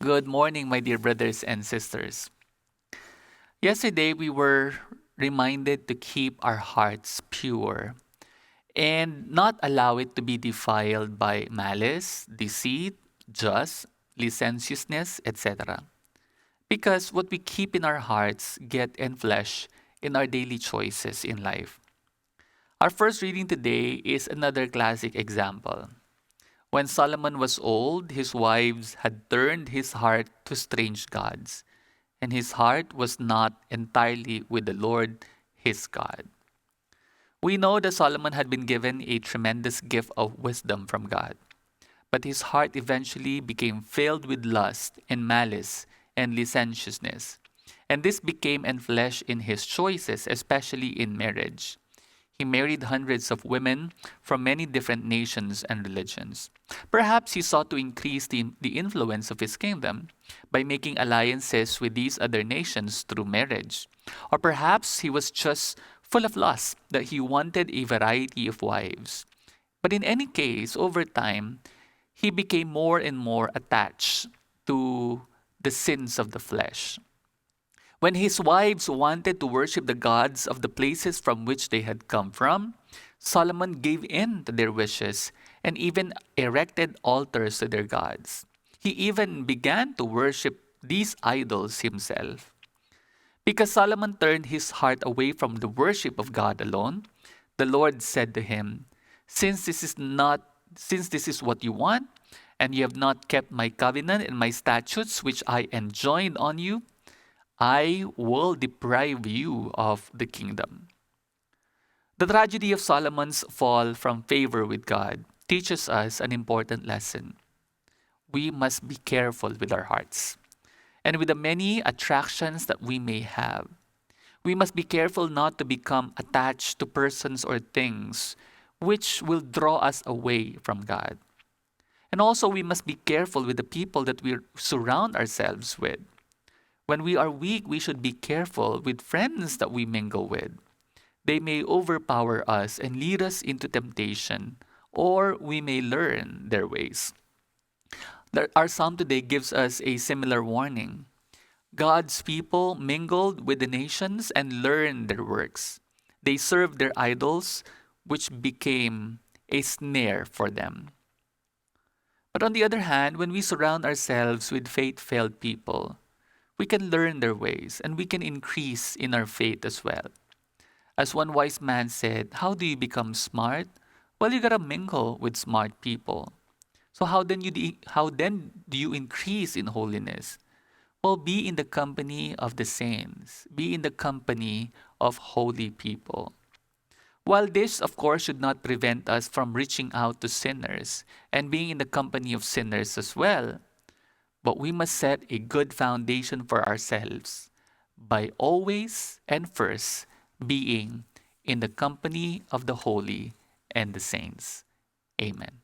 Good morning, my dear brothers and sisters. Yesterday, we were reminded to keep our hearts pure and not allow it to be defiled by malice, deceit, just, licentiousness, etc. Because what we keep in our hearts get enfleshed in our daily choices in life. Our first reading today is another classic example. When Solomon was old, his wives had turned his heart to strange gods, and his heart was not entirely with the Lord his God. We know that Solomon had been given a tremendous gift of wisdom from God, but his heart eventually became filled with lust and malice and licentiousness. And this became enfleshed in his choices, especially in marriage. He married hundreds of women from many different nations and religions. Perhaps he sought to increase the influence of his kingdom by making alliances with these other nations through marriage. Or perhaps he was just full of lust that he wanted a variety of wives. But in any case, over time, he became more and more attached to the sins of the flesh. When his wives wanted to worship the gods of the places from which they had come from, Solomon gave in to their wishes and even erected altars to their gods. He even began to worship these idols himself. Because Solomon turned his heart away from the worship of God alone, the Lord said to him, Since this is not since this is what you want, and you have not kept my covenant and my statutes which I enjoined on you, I will deprive you of the kingdom. The tragedy of Solomon's fall from favor with God teaches us an important lesson. We must be careful with our hearts and with the many attractions that we may have. We must be careful not to become attached to persons or things which will draw us away from God. And also, we must be careful with the people that we surround ourselves with. When we are weak, we should be careful with friends that we mingle with. They may overpower us and lead us into temptation, or we may learn their ways. Our psalm today gives us a similar warning. God's people mingled with the nations and learned their works. They served their idols, which became a snare for them. But on the other hand, when we surround ourselves with faith filled people, we can learn their ways and we can increase in our faith as well. As one wise man said, how do you become smart? Well, you gotta mingle with smart people. So how then do you increase in holiness? Well, be in the company of the saints. Be in the company of holy people. While this, of course, should not prevent us from reaching out to sinners and being in the company of sinners as well, but we must set a good foundation for ourselves by always and first being in the company of the holy and the saints. Amen.